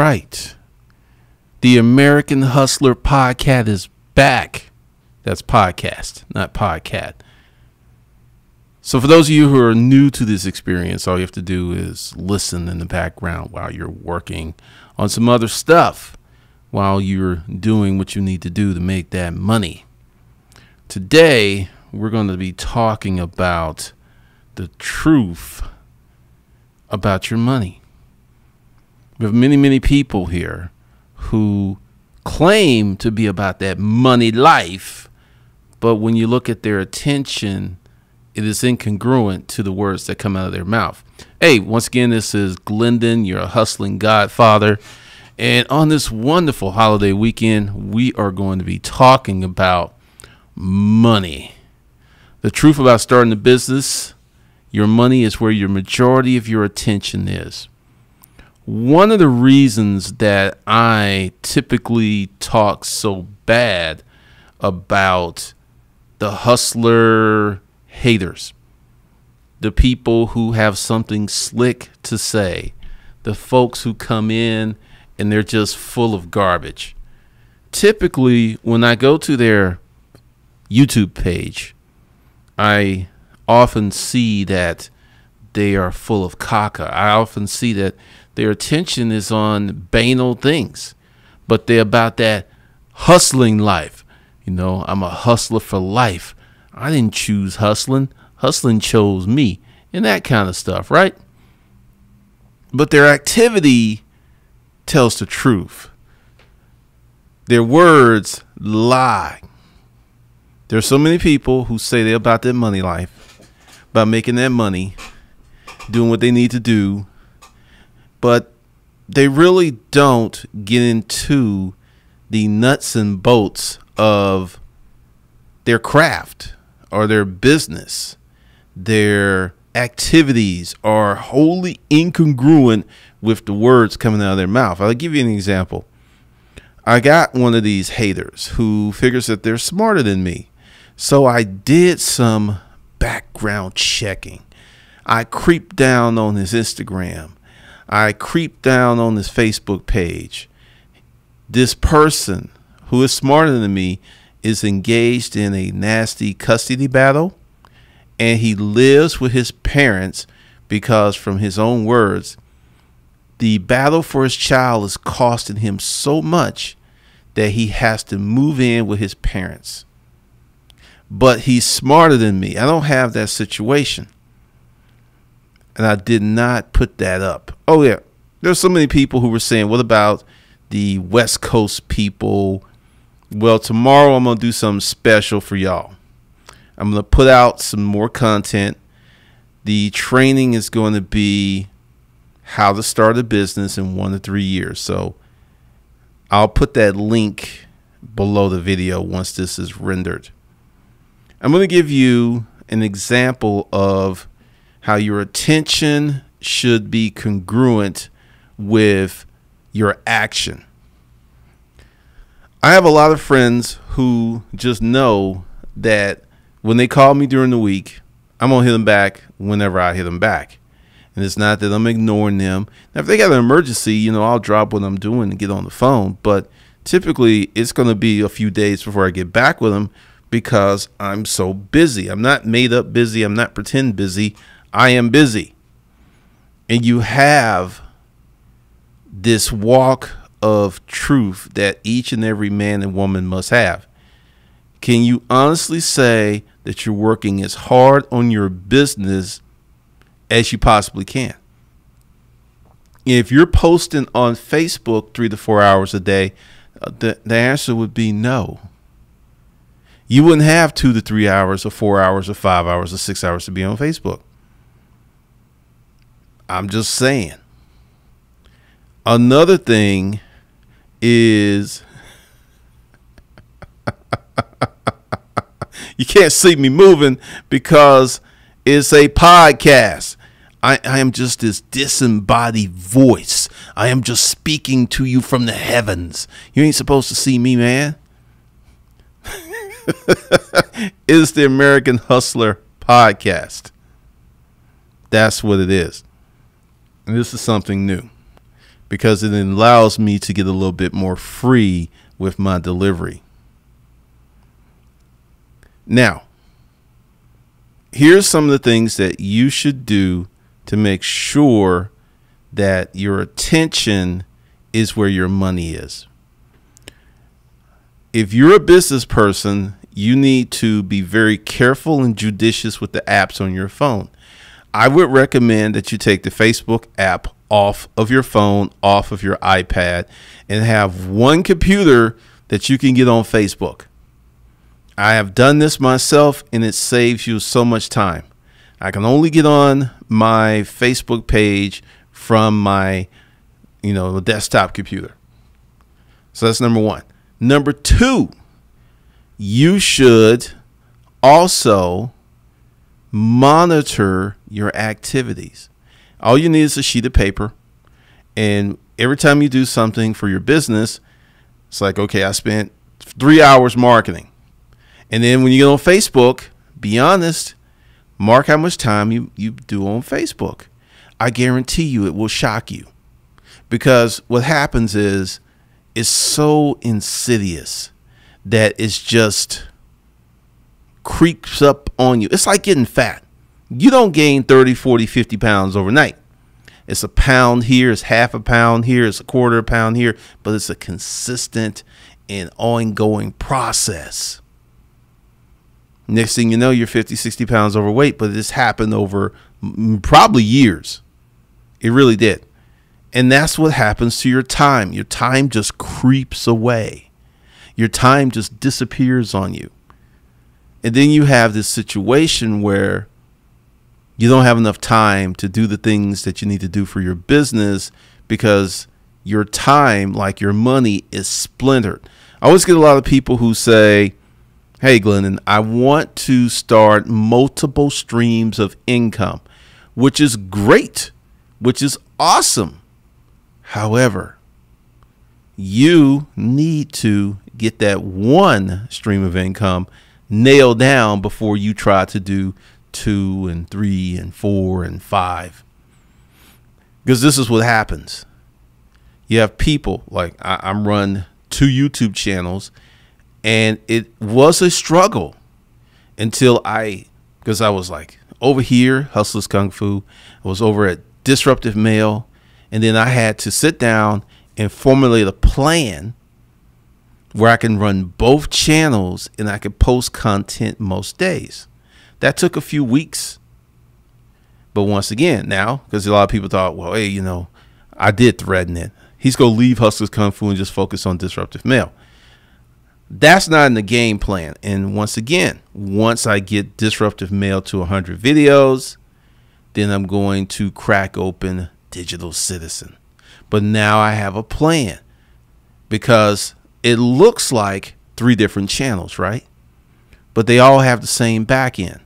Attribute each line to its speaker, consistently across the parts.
Speaker 1: right. The American Hustler podcast is back. That's podcast, not podcast. So for those of you who are new to this experience, all you have to do is listen in the background while you're working on some other stuff, while you're doing what you need to do to make that money. Today, we're going to be talking about the truth about your money. We have many people here who claim to be about that money life, but when you look at their attention, it is incongruent to the words that come out of their mouth. Hey, once again, this is Glendon, your hustling godfather. And on this wonderful holiday weekend, we are going to be talking about money. The truth about starting a business: your money is where your majority of your attention is. One of the reasons that I typically talk so bad about the hustler haters, the people who have something slick to say, the folks who come in and they're just full of garbage. Typically, when I go to their YouTube page, I often see that they are full of caca. I often see that their attention is on banal things, but they're about that hustling life. You know, I'm a hustler for life. I didn't choose hustling. Hustling chose me, and that kind of stuff, right? But their activity tells the truth. Their words lie. There's so many people who say they're about their money life, about making that money, doing what they need to do, but they really don't get into the nuts and bolts of their craft or their business. Their activities are wholly incongruent with the words coming out of their mouth. I'll give you an example. I got one of these haters who figures that they're smarter than me. So I did some background checking. I creeped down on his Instagram. I creeped down on his Facebook page. This person who is smarter than me is engaged in a nasty custody battle, and he lives with his parents because, from his own words, the battle for his child is costing him so much that he has to move in with his parents. But he's smarter than me. I don't have that situation. And I did not put that up. Oh, yeah. There's so many people who were saying, what about the West Coast people? Well, tomorrow I'm going to do something special for y'all. I'm going to put out some more content. The training is going to be how to start a business in 1 to 3 years. So I'll put that link below the video once this is rendered. I'm going to give you an example of how your attention should be congruent with your action. I have a lot of friends who just know that when they call me during the week, I'm going to hit them back whenever I hit them back. And it's not that I'm ignoring them. Now, if they got an emergency, you know, I'll drop what I'm doing and get on the phone. But typically, it's going to be a few days before I get back with them because I'm so busy. I'm not made up busy. I'm not pretend busy. I am busy. And you have this walk of truth that each and every man and woman must have. Can you honestly say that you're working as hard on your business as you possibly can? If you're posting on Facebook 3 to 4 hours a day, the answer would be no. You wouldn't have 2 to 3 hours or 4 hours or 5 hours or 6 hours to be on Facebook. I'm just saying. Another thing is you can't see me moving because it's a podcast. I am just this disembodied voice. I am just speaking to you from the heavens. You ain't supposed to see me, man. It's the American Hustler podcast. That's what it is. And this is something new. because it allows me to get a little bit more free with my delivery. Now, here's some of the things that you should do to make sure that your attention is where your money is. If you're a business person, you need to be very careful and judicious with the apps on your phone. I would recommend that you take the Facebook app off of your phone, off of your iPad, and have one computer that you can get on Facebook. I have done this myself, and it saves you so much time. I can only get on my Facebook page from my, desktop computer. So that's number one. Number two, you should also monitor your activities. All you need is a sheet of paper. And every time you do something for your business, it's like, okay, I spent 3 hours marketing. And then when you get on Facebook, be honest, mark how much time you do on Facebook. I guarantee you it will shock you. Because what happens is it's so insidious that it's just creeps up on you. It's like getting fat. You don't gain 30, 40, 50 pounds overnight. It's a pound here, it's half a pound here, it's a quarter of a pound here, but it's a consistent and ongoing process. Next thing you know, you're 50, 60 pounds overweight, but this happened over probably years. It really did. And that's what happens to your time. Your time just creeps away. Your time just disappears on you. And then you have this situation where you don't have enough time to do the things that you need to do for your business because your time, like your money, is splintered. I always get a lot of people who say, hey, Glennon, I want to start multiple streams of income, which is great, which is awesome. However, you need to get that one stream of income nailed down before you try to do 2 and 3 and 4 and 5. Because this is what happens. You have people like I'm run 2 YouTube channels, and it was a struggle until because I was like over here, Hustlers Kung Fu. I was over at Disruptive Mail. And then I had to sit down and formulate a plan where I can run both channels and I could post content most days. That took a few weeks. But once again, now, because a lot of people thought, well, hey, I did threaten it. He's going to leave Hustlers Kung Fu and just focus on Disruptive Mail. That's not in the game plan. And once again, once I get Disruptive Mail to 100 videos, then I'm going to crack open Digital Citizen. But now I have a plan because it looks like 3 different channels, right? But they all have the same back end.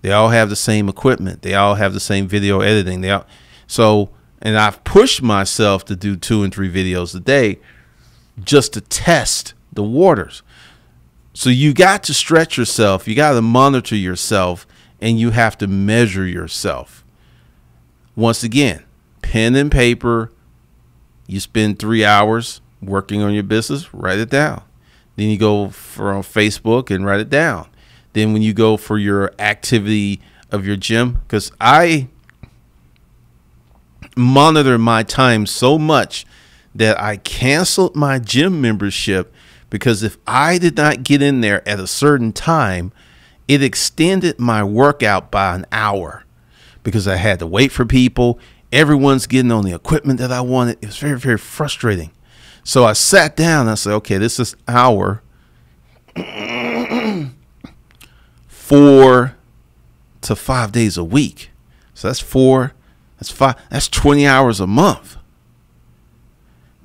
Speaker 1: They all have the same equipment. They all have the same video editing. And I've pushed myself to do 2 and 3 videos a day just to test the waters. So you got to stretch yourself. You got to monitor yourself, and you have to measure yourself. Once again, pen and paper. You spend 3 hours working on your business, write it down. Then you go on Facebook and write it down. Then when you go for your activity of your gym, because I monitor my time so much that I canceled my gym membership, because if I did not get in there at a certain time, it extended my workout by an hour because I had to wait for people. Everyone's getting on the equipment that I wanted. It was very, very frustrating. So I sat down and I said, okay, this is an hour, 4 to 5 days a week. So that's 4, that's 5, that's 20 hours a month.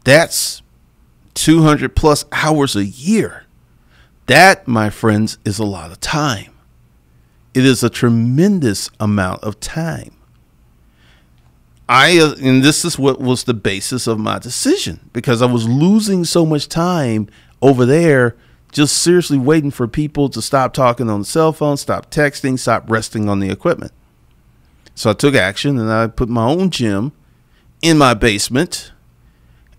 Speaker 1: That's 200 plus hours a year. That, my friends, is a lot of time. It is a tremendous amount of time. And this is what was the basis of my decision, because I was losing so much time over there, just seriously waiting for people to stop talking on the cell phone, stop texting, stop resting on the equipment. So I took action and I put my own gym in my basement,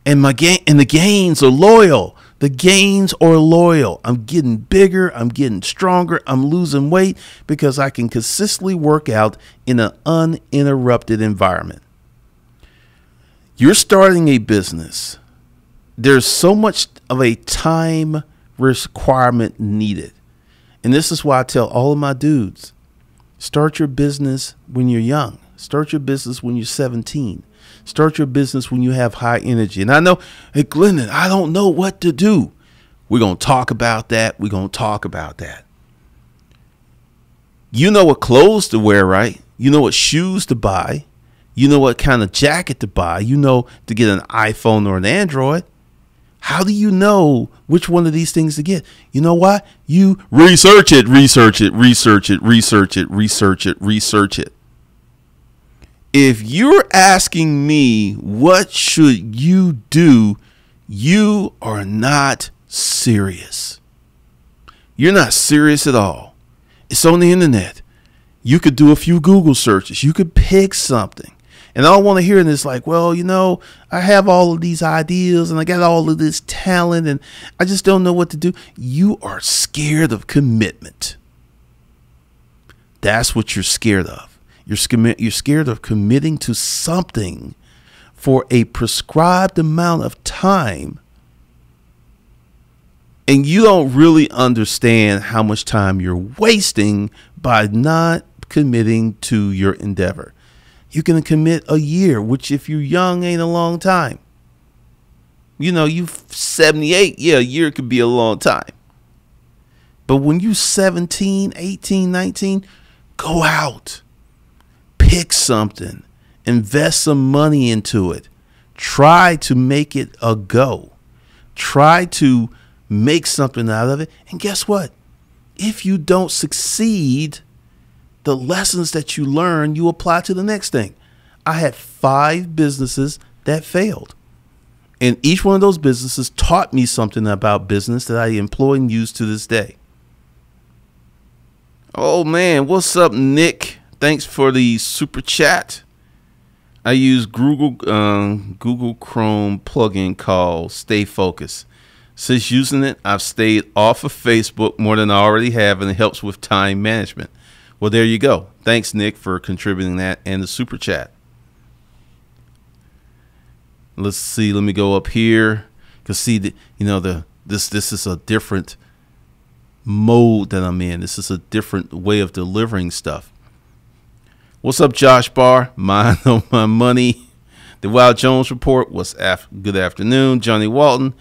Speaker 1: And the gains are loyal. The gains are loyal. I'm getting bigger. I'm getting stronger. I'm losing weight because I can consistently work out in an uninterrupted environment. You're starting a business. There's so much of a time requirement needed. And this is why I tell all of my dudes, start your business when you're young. Start your business when you're 17. Start your business when you have high energy. And I know, hey, Glendon, I don't know what to do. We're going to talk about that. We're going to talk about that. You know what clothes to wear, right? You know what shoes to buy. You know what kind of jacket to buy. You know to get an iPhone or an Android. How do you know which one of these things to get? You know why? You research it, research it, research it, research it, research it, research it. If you're asking me what should you do, you are not serious. You're not serious at all. It's on the internet. You could do a few Google searches. You could pick something. And I don't want to hear this like, well, you know, I have all of these ideas and I got all of this talent and I just don't know what to do. You are scared of commitment. That's what you're scared of. You're scared of committing to something for a prescribed amount of time. And you don't really understand how much time you're wasting by not committing to your endeavor. You can commit a year, which if you're young ain't a long time. You know, you 78, yeah, a year could be a long time. But when you 17, 18, 19, go out. Pick something, invest some money into it, try to make it a go, try to make something out of it. And guess what? If you don't succeed, the lessons that you learn, you apply to the next thing. I had 5 businesses that failed. And each one of those businesses taught me something about business that I employ and use to this day. Oh man, what's up, Nick? Thanks for the super chat. I use Google Chrome plugin called Stay Focused. Since using it, I've stayed off of Facebook more than I already have, and it helps with time management. Well, there you go. Thanks, Nick, for contributing that and the super chat. Let's see. Let me go up here. Cause see, this is a different mode that I'm in. This is a different way of delivering stuff. What's up, Josh Barr? Mind on my money. The Wild Jones Report. Good afternoon, Johnny Walton.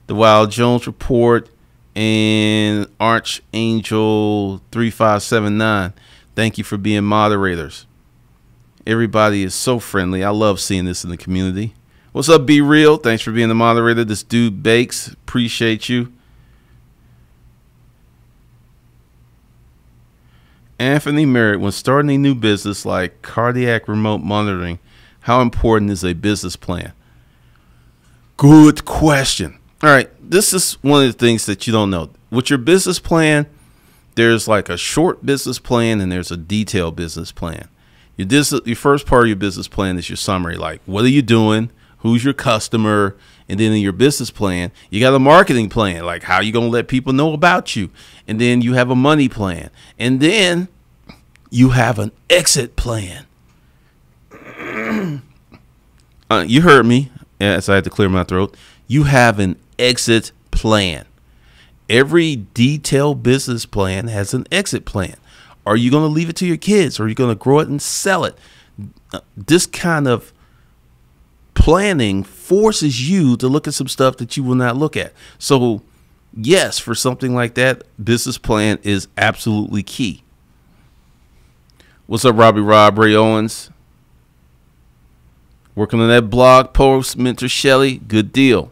Speaker 1: The Wild Jones Report and Archangel 3579. Thank you for being moderators. Everybody is so friendly. I love seeing this in the community. What's up, Be Real? Thanks for being the moderator. This dude bakes. Appreciate you. Anthony Merritt, when starting a new business like cardiac remote monitoring, how important is a business plan? Good question. All right, this is one of the things that you don't know. With your business plan, there's like a short business plan and there's a detailed business plan. Your first part of your business plan is your summary, like what are you doing, who's your customer, and then in your business plan, you got a marketing plan, like how you going to let people know about you. And then you have a money plan. And then you have an exit plan. You heard me as I had to clear my throat. You have an exit plan. Every detailed business plan has an exit plan. Are you going to leave it to your kids? Or are you going to grow it and sell it? This kind of planning forces you to look at some stuff that you will not look at. So yes, for something like that, business plan is absolutely key. What's up, Robbie Rob, Ray Owens? Working on that blog post, Mentor Shelley. Good deal.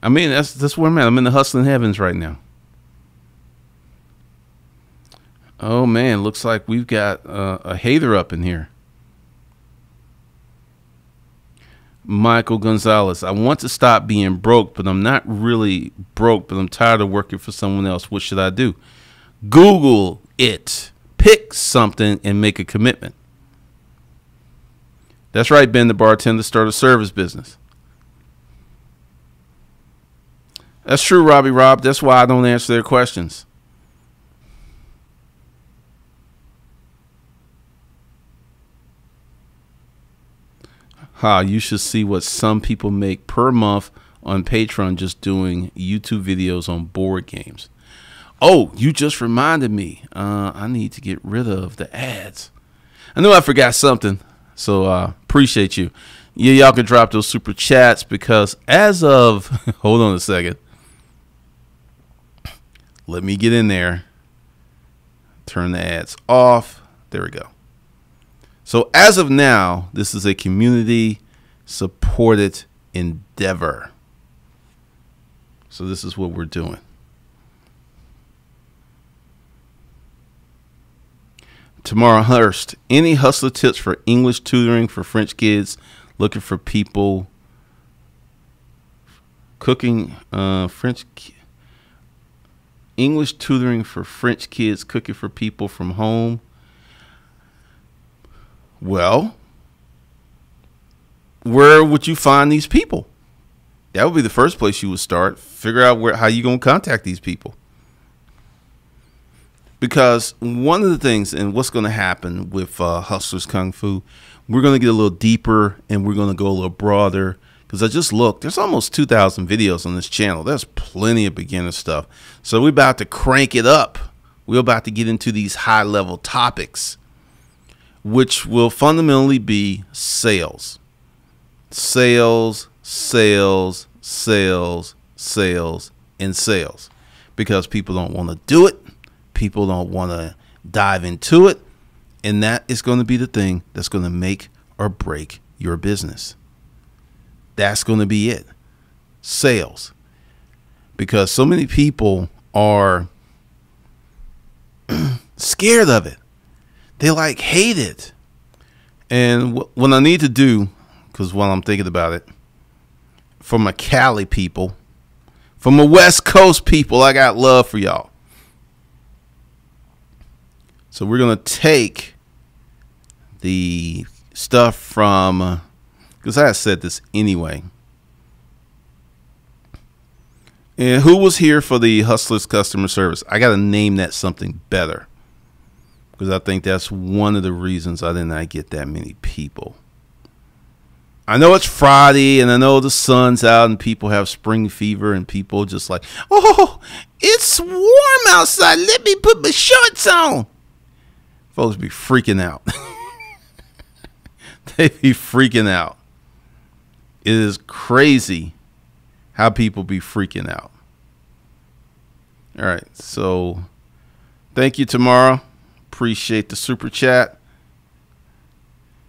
Speaker 1: I mean, that's where I'm at. I'm in the hustling heavens right now. Oh man, looks like we've got a hater up in here. Michael Gonzalez, I want to stop being broke, but I'm not really broke, but I'm tired of working for someone else. What should I do? Google it. Pick something and make a commitment. That's right, Ben the bartender, start a service business. That's true, Robbie Rob. That's why I don't answer their questions. You should see what some people make per month on Patreon just doing YouTube videos on board games. Oh, you just reminded me. I need to get rid of the ads. I know I forgot something, so appreciate you. Yeah, y'all can drop those super chats because as of, hold on a second. Let me get in there. Turn the ads off. There we go. So as of now, this is a community-supported endeavor. So this is what we're doing. Tamara Hurst, any hustler tips for English tutoring for French kids looking for people cooking English tutoring for French kids cooking for people from home? Well, where would you find these people? That would be the first place you would start. Figure out how you're going to contact these people. Because one of the things, and what's going to happen with Hustlers Kung Fu, we're going to get a little deeper and we're going to go a little broader. Because I just looked, there's almost 2,000 videos on this channel. There's plenty of beginner stuff. So we're about to crank it up. We're about to get into these high-level topics, which will fundamentally be sales. Sales, sales, sales, sales, and sales. Because people don't want to do it. People don't want to dive into it. And that is going to be the thing that's going to make or break your business. That's going to be it. Sales. Because so many people are scared of it. They like hate it. And what I need to do, because while I'm thinking about it, for my Cali people, for my West Coast people, I got love for y'all. So we're going to take the stuff from, because I said this anyway. And who was here for the Hustlers customer service? I got to name that something better. Because I think that's one of the reasons I did not get that many people. I know it's Friday and I know the sun's out and people have spring fever and people just like, oh, it's warm outside. Let me put my shorts on. Folks be freaking out. They be freaking out. It is crazy how people be freaking out. All right. So thank you, Tamara. Appreciate the super chat.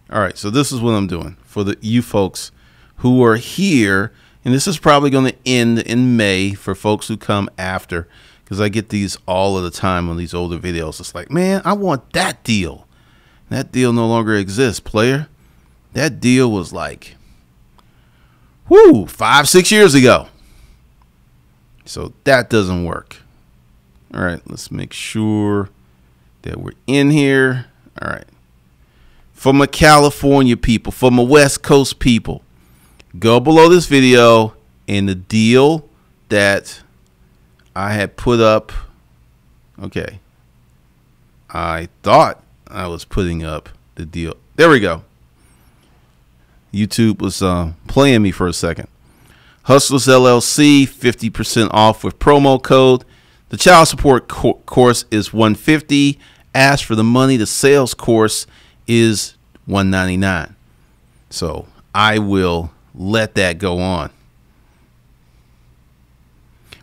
Speaker 1: All right. So this is what I'm doing for you folks who are here. And this is probably going to end in May for folks who come after. Because I get these all of the time on these older videos. It's like, man, I want that deal. That deal no longer exists, player. That deal was like, 5-6 years ago. So that doesn't work. All right, let's make sure that we're in here. All right. For my California people, for my West Coast people, go below this video and the deal that I had put up. Okay. I thought I was putting up the deal. There we go. YouTube was playing me for a second. Hustlers LLC, 50% off with promo code. The child support course is $150. Ask for the money. The sales course is $199. So I will let that go on.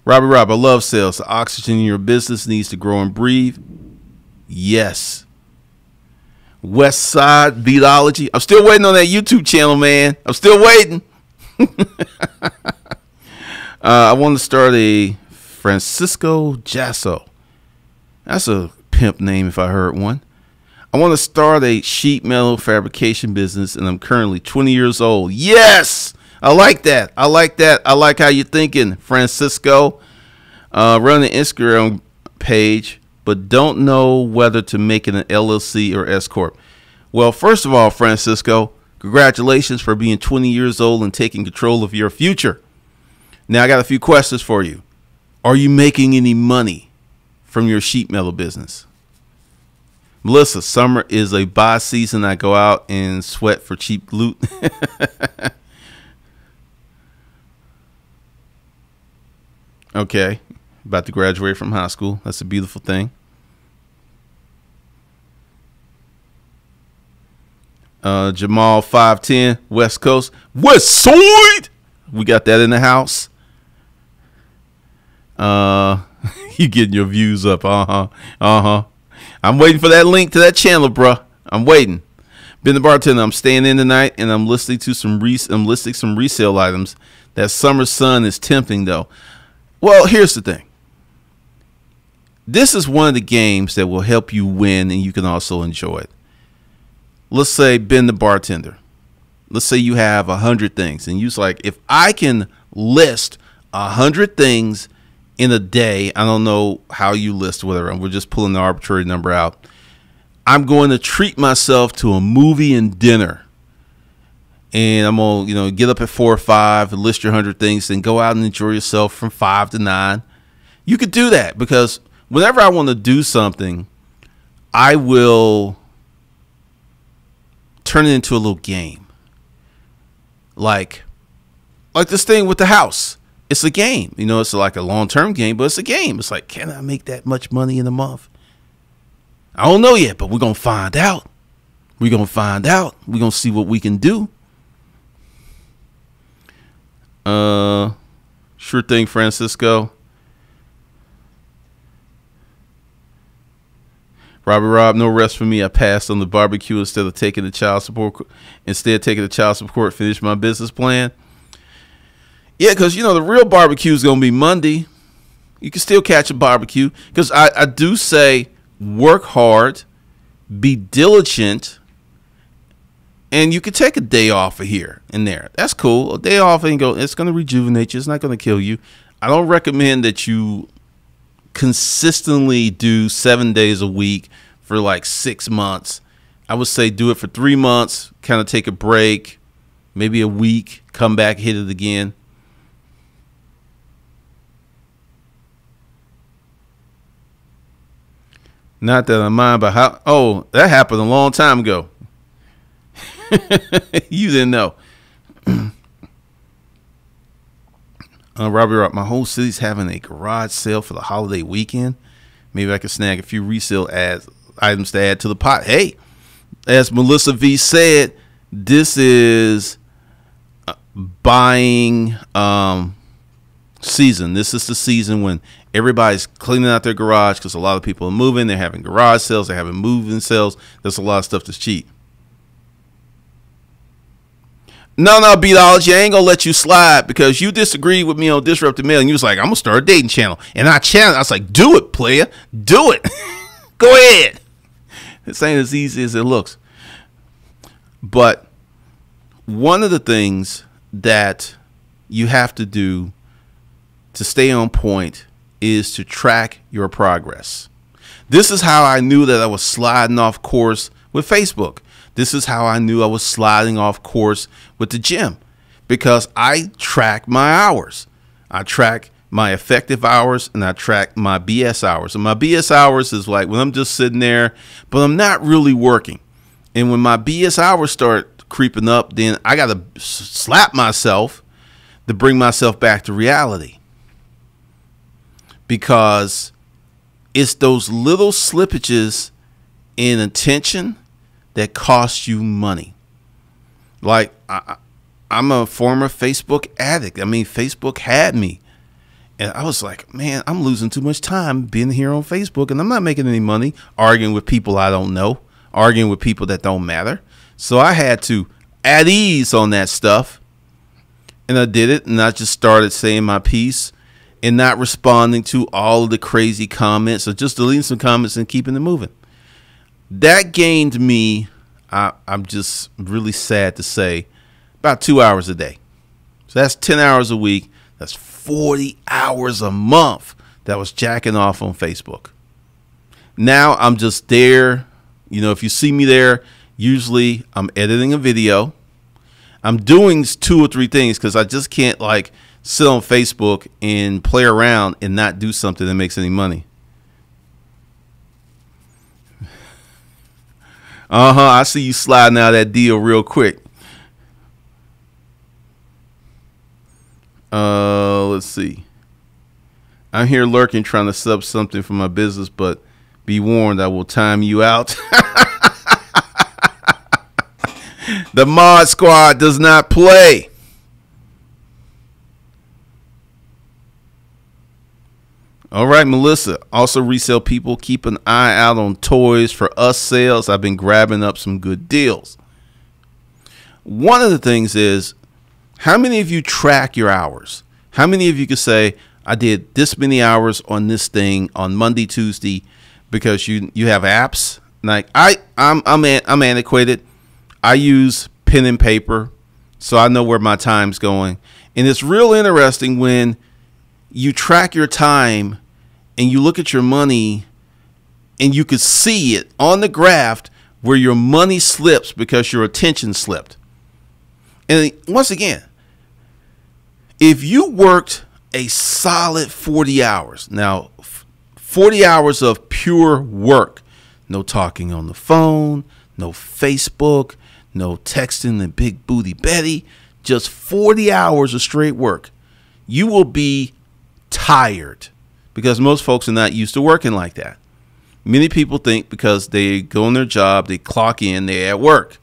Speaker 1: Rob, I love sales. The oxygen in your business needs to grow and breathe. Yes. West Side Beatology. I'm still waiting on that YouTube channel, man. I'm still waiting. I want to start a Francisco Jasso. That's a pimp name if I heard one. I want to start a sheet metal fabrication business, and I'm currently 20 years old. Yes, I like that. I like that. I like how you're thinking, Francisco. Run an Instagram page, but don't know whether to make it an LLC or S corp. Well, first of all, Francisco, congratulations for being 20 years old and taking control of your future. Now, I got a few questions for you. Are you making any money from your sheet metal business? Melissa, summer is a buy season. I go out and sweat for cheap loot. Okay. About to graduate from high school. That's a beautiful thing. Jamal 510 West Coast. West Side. We got that in the house. You getting your views up. I'm waiting for that link to that channel, bruh. I'm waiting. Been the bartender. I'm staying in tonight, and I'm listing some resale items. That summer sun is tempting, though. Well, here's the thing. This is one of the games that will help you win, and you can also enjoy it. Let's say Ben the bartender. Let's say you have 100 things, and you're like, if I can list 100 things in a day, I don't know how you list whatever. We're just pulling the arbitrary number out. I'm going to treat myself to a movie and dinner, and I'm gonna, get up at 4 or 5 and list your 100 things, and go out and enjoy yourself from 5 to 9. You could do that because whenever I want to do something, I will turn it into a little game. Like this thing with the house. It's a game. It's like a long-term game, but it's a game. It's like, can I make that much money in a month? I don't know yet, but we're going to find out. We're going to find out. We're going to see what we can do. Sure thing, Francisco. Rob, no rest for me. I passed on the barbecue instead of taking the child support. Finish my business plan. Yeah, because, the real barbecue is going to be Monday. You can still catch a barbecue. Because I do say work hard, be diligent, and you can take a day off of here and there. That's cool. A day off it's going to rejuvenate you. It's not going to kill you. I don't recommend that you consistently do 7 days a week for like 6 months. I would say do it for 3 months, kind of take a break, maybe a week, come back, hit it again. Not that I mind, but that happened a long time ago. You didn't know. Robbie, my whole city's having a garage sale for the holiday weekend. Maybe I could snag a few resale items to add to the pot. Hey, as Melissa V said, this is buying season. This is the season when everybody's cleaning out their garage because a lot of people are moving. They're having garage sales. They're having moving sales. There's a lot of stuff that's cheap. No, Beatology, I ain't gonna let you slide because you disagreed with me on Disruptive Mail, and you was like, I'm gonna start a dating channel. And I was like, do it, player. Do it. Go ahead. This ain't as easy as it looks. But one of the things that you have to do to stay on point is to track your progress. This is how I knew that I was sliding off course with Facebook. This is how I knew I was sliding off course with the gym, because I track my hours. I track my effective hours and I track my BS hours. And my BS hours is like when I'm just sitting there, but I'm not really working. And when my BS hours start creeping up, then I got to slap myself to bring myself back to reality, because it's those little slippages in attention that cost you money. Like I'm a former Facebook addict. I mean, Facebook had me, and I was like, man, I'm losing too much time being here on Facebook, and I'm not making any money arguing with people I don't know, arguing with people that don't matter. So I had to add ease on that stuff, and I did it, and I just started saying my piece and not responding to all of the crazy comments, or just deleting some comments and keeping it moving. That gained me, I'm just really sad to say, about 2 hours a day. So that's 10 hours a week. That's 40 hours a month that was jacking off on Facebook. Now I'm just there. You know, if you see me there, usually I'm editing a video. I'm doing 2 or 3 things because I just can't like sit on Facebook and play around and not do something that makes any money. I see you sliding out of that deal real quick. Let's see. I'm here lurking trying to sub something for my business, but be warned, I will time you out. The mod squad does not play. All right, Melissa. Also resale people. Keep an eye out on Toys for Us sales. I've been grabbing up some good deals. One of the things is, how many of you track your hours? How many of you could say, I did this many hours on this thing on Monday, Tuesday, because you have apps? Like I'm antiquated. I use pen and paper, so I know where my time's going. And it's real interesting when you track your time and you look at your money and you could see it on the graph where your money slips because your attention slipped. And once again, if you worked a solid 40 hours, now 40 hours of pure work, no talking on the phone, no Facebook, no texting the big booty Betty, just 40 hours of straight work, you will be tired because most folks are not used to working like that. Many people think because they go on their job, they clock in, they're at work.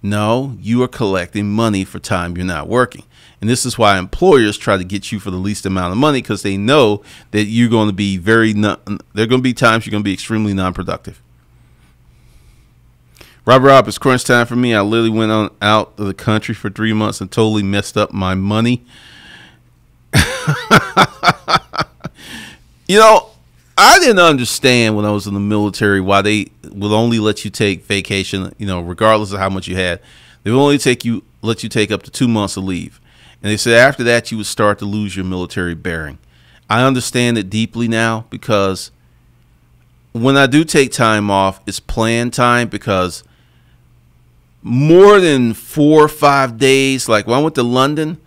Speaker 1: No, you are collecting money for time you're not working. And this is why employers try to get you for the least amount of money, because they know that you're going to be there are going to be times you're going to be extremely non-productive. Rob, it's crunch time for me. I literally went out of the country for 3 months and totally messed up my money. You know, I didn't understand when I was in the military why they would only let you take vacation, you know, regardless of how much you had. They would only let you take up to 2 months of leave. And they said after that you would start to lose your military bearing. I understand it deeply now, because when I do take time off, it's planned time, because more than 4 or 5 days, like when I went to London,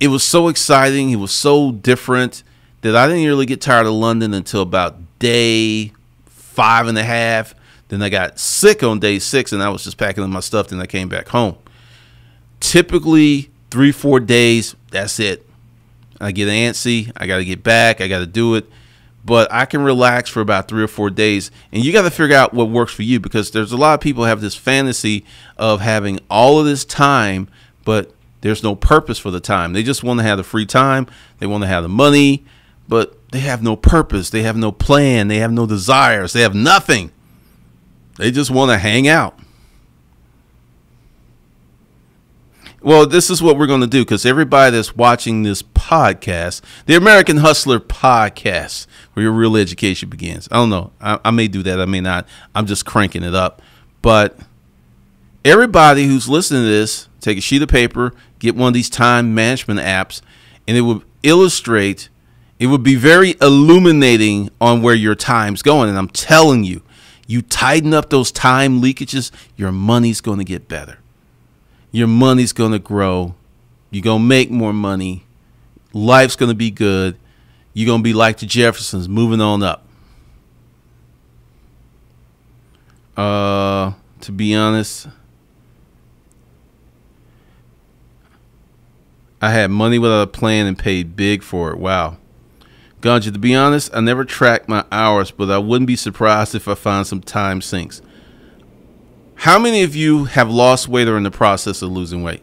Speaker 1: it was so exciting. It was so different that I didn't really get tired of London until about day 5.5. Then I got sick on day 6, and I was just packing up my stuff. Then I came back home. Typically 3-4 days, that's it. I get antsy. I got to get back. I got to do it. But I can relax for about 3 or 4 days. And you got to figure out what works for you, because there's a lot of people who have this fantasy of having all of this time, but there's no purpose for the time. They just want to have the free time. They want to have the money, but they have no purpose. They have no plan. They have no desires. They have nothing. They just want to hang out. Well, this is what we're going to do, because everybody that's watching this podcast, the American Hustler podcast, where your real education begins. I don't know. I may do that. I may not. I'm just cranking it up. But everybody who's listening to this, take a sheet of paper, get one of these time management apps, and it will illustrate. It would be very illuminating on where your time's going. And I'm telling you, you tighten up those time leakages, your money's going to get better. Your money's going to grow. You're going to make more money. Life's going to be good. You're going to be like the Jeffersons, moving on up. To be honest, I had money without a plan and paid big for it. Wow. Ganja, to be honest, I never tracked my hours, but I wouldn't be surprised if I found some time sinks. How many of you have lost weight or in the process of losing weight?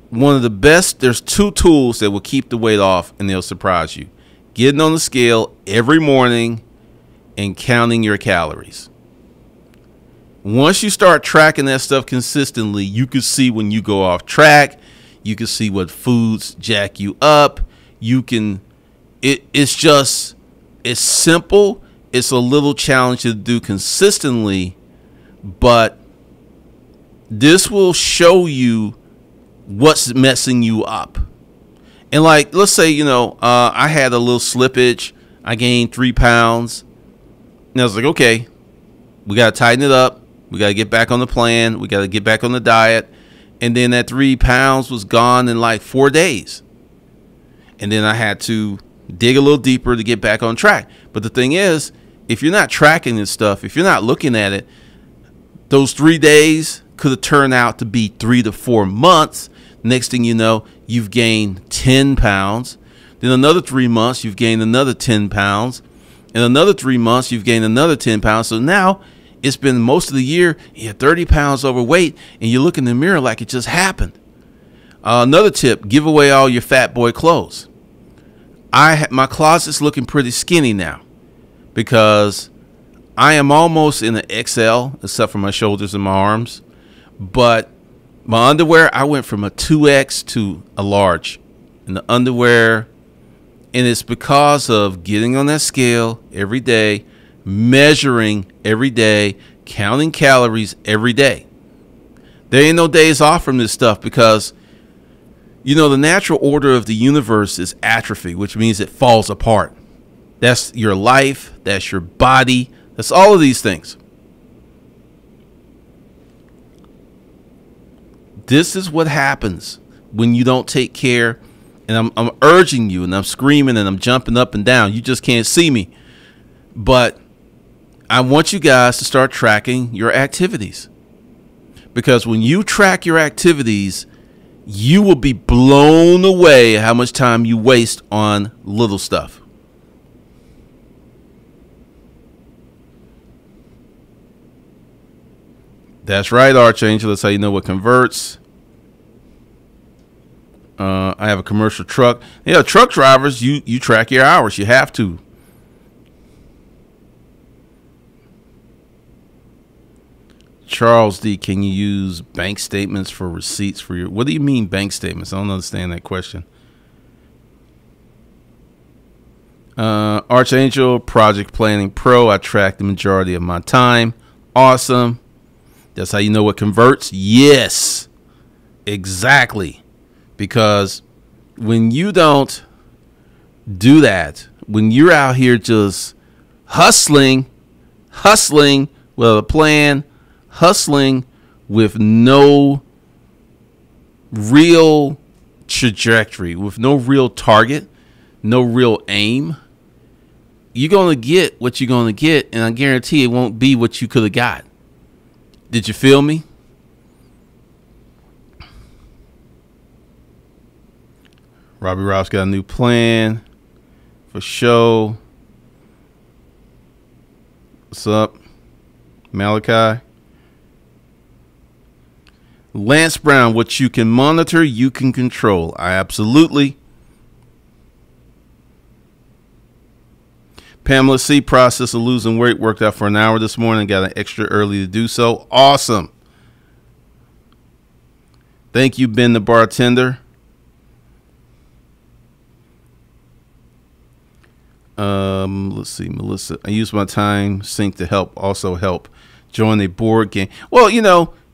Speaker 1: One of the best, there's 2 tools that will keep the weight off, and they'll surprise you. Getting on the scale every morning and counting your calories. Once you start tracking that stuff consistently, you can see when you go off track. You can see what foods jack you up. You can, it's simple. it's a little challenging to do consistently, but this will show you what's messing you up. And like, let's say, I had a little slippage. I gained 3 pounds. And I was like, okay, we got to tighten it up. We got to get back on the plan. We got to get back on the diet. And then that 3 pounds was gone in like 4 days. And then I had to dig a little deeper to get back on track. But the thing is, if you're not tracking this stuff, if you're not looking at it, those 3 days could have turned out to be 3 to 4 months. Next thing you know, you've gained 10 pounds. Then another 3 months, you've gained another 10 pounds. In another 3 months, you've gained another 10 pounds. So now it's been most of the year, you're 30 pounds overweight, and you look in the mirror like it just happened. Another tip, give away all your fat boy clothes. My closet's looking pretty skinny now because I am almost in an XL, except for my shoulders and my arms. But my underwear, I went from a 2X to a large in the underwear. And it's because of getting on that scale every day, measuring every day, counting calories every day. There ain't no days off from this stuff because, the natural order of the universe is atrophy, which means it falls apart. That's your life. That's your body. That's all of these things. This is what happens when you don't take care. And I'm urging you, and I'm screaming, and I'm jumping up and down. You just can't see me. But I want you guys to start tracking your activities. Because when you track your activities, you will be blown away how much time you waste on little stuff. That's right, Archangel. That's how you know what converts. I have a commercial truck. Yeah, truck drivers, you track your hours. You have to. Charles D, can you use bank statements for receipts for your... What do you mean bank statements? I don't understand that question. Archangel, Project Planning Pro. I track the majority of my time. Awesome. That's how you know what converts? Yes, exactly. Because when you don't do that, when you're out here just hustling with a plan, hustling with no real trajectory, with no real target, no real aim, you're going to get what you're going to get, and I guarantee it won't be what you could have got. Did you feel me? Robbie Rouse got a new plan for show. What's up, Malachi? Lance Brown, what you can monitor, you can control. I absolutely. Pamela C, process of losing weight, worked out for an hour this morning, got an extra early to do so. Awesome. Thank you, Ben the bartender. Let's see, Melissa. I use my time sync to also help join a board game. Well,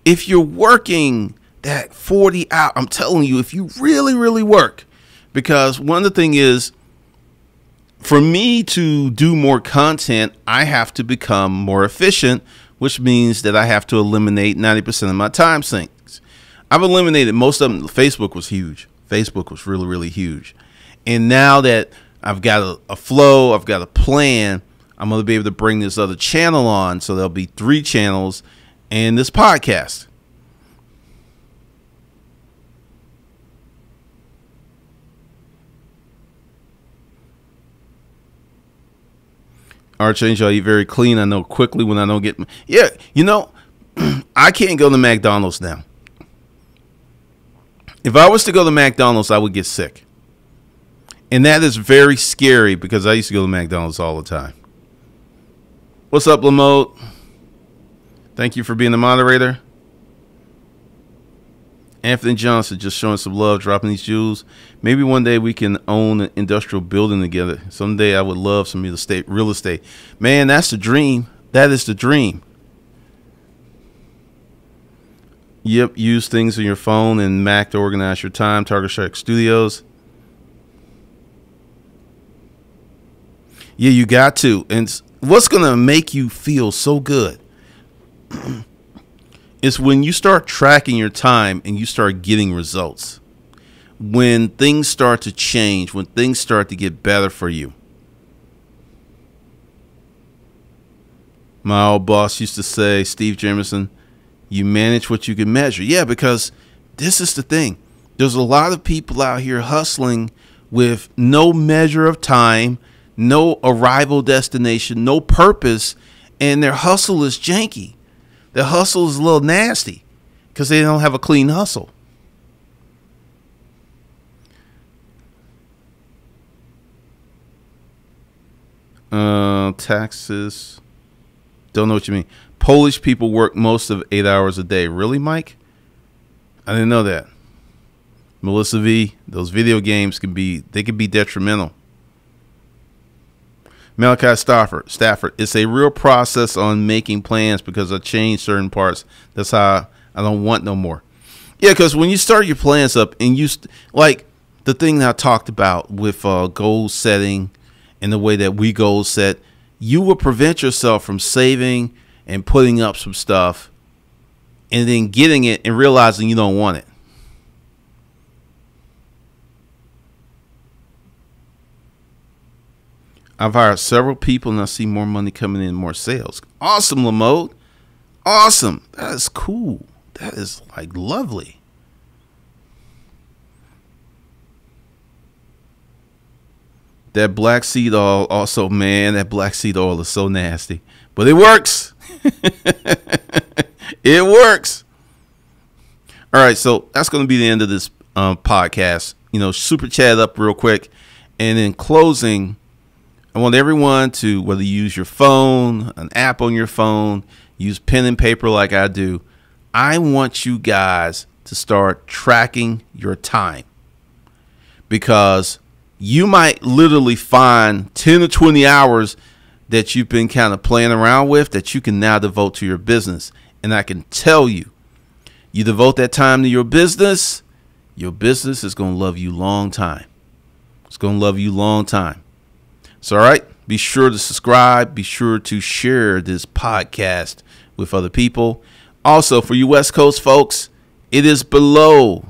Speaker 1: if you're working that 40 hours, I'm telling you, if you really, really work, because one of the things is, for me to do more content, I have to become more efficient, which means that I have to eliminate 90% of my time sinks. I've eliminated most of them. Facebook was huge. Facebook was really, really huge. And now that I've got a flow, I've got a plan, I'm going to be able to bring this other channel on. So there'll be 3 channels and this podcast. Archangel, I eat very clean. I know quickly when I don't get... Yeah, I can't go to McDonald's now. If I was to go to McDonald's, I would get sick. And that is very scary because I used to go to McDonald's all the time. What's up, Lamote? Thank you for being the moderator. Anthony Johnson just showing some love, dropping these jewels. Maybe one day we can own an industrial building together. Someday I would love some real estate. Man, that's the dream. That is the dream. Yep, use things on your phone and Mac to organize your time. Target Strike Studios. Yeah, you got to. And what's going to make you feel so good is when you start tracking your time and you start getting results. When things start to change, when things start to get better for you. My old boss used to say, Steve Jamerson, you manage what you can measure. Yeah, because this is the thing. There's a lot of people out here hustling with no measure of time, no arrival destination, no purpose, and their hustle is janky. Their hustle is a little nasty because they don't have a clean hustle. Taxes. Don't know what you mean. Polish people work most of 8 hours a day. Really, Mike? I didn't know that. Melissa V, those video games can be detrimental. Malachi Stafford, it's a real process on making plans because I changed certain parts. That's how I don't want no more. Yeah, because when you start your plans up and like the thing that I talked about with goal setting and the way that we goal set, you will prevent yourself from saving and putting up some stuff and then getting it and realizing you don't want it. I've hired several people and I see more money coming in, more sales. Awesome, Lamode. Awesome. That is cool. That is like lovely. That black seed oil also, man, that black seed oil is so nasty. But it works. It works. All right, so that's going to be the end of this podcast. You know, super chat up real quick. And in closing, I want everyone to, whether you use your phone, an app on your phone, use pen and paper like I do, I want you guys to start tracking your time. Because you might literally find 10 or 20 hours that you've been kind of playing around with that you can now devote to your business. And I can tell you, you devote that time to your business is going to love you long time. It's going to love you long time. So, all right, be sure to subscribe. Be sure to share this podcast with other people. Also, for you West Coast folks, it is below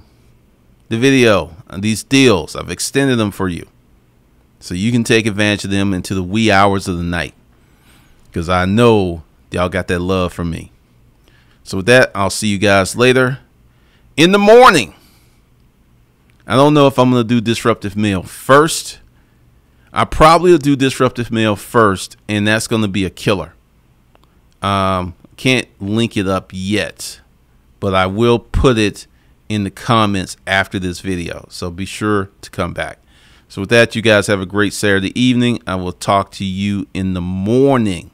Speaker 1: the video on these deals. I've extended them for you so you can take advantage of them into the wee hours of the night, because I know y'all got that love from me. So with that, I'll see you guys later in the morning. I don't know if I'm going to do Disruptive Mail first. I probably will do Disruptive Mail first, and that's going to be a killer. Can't link it up yet, but I will put it in the comments after this video. So be sure to come back. So with that, you guys have a great Saturday evening. I will talk to you in the morning.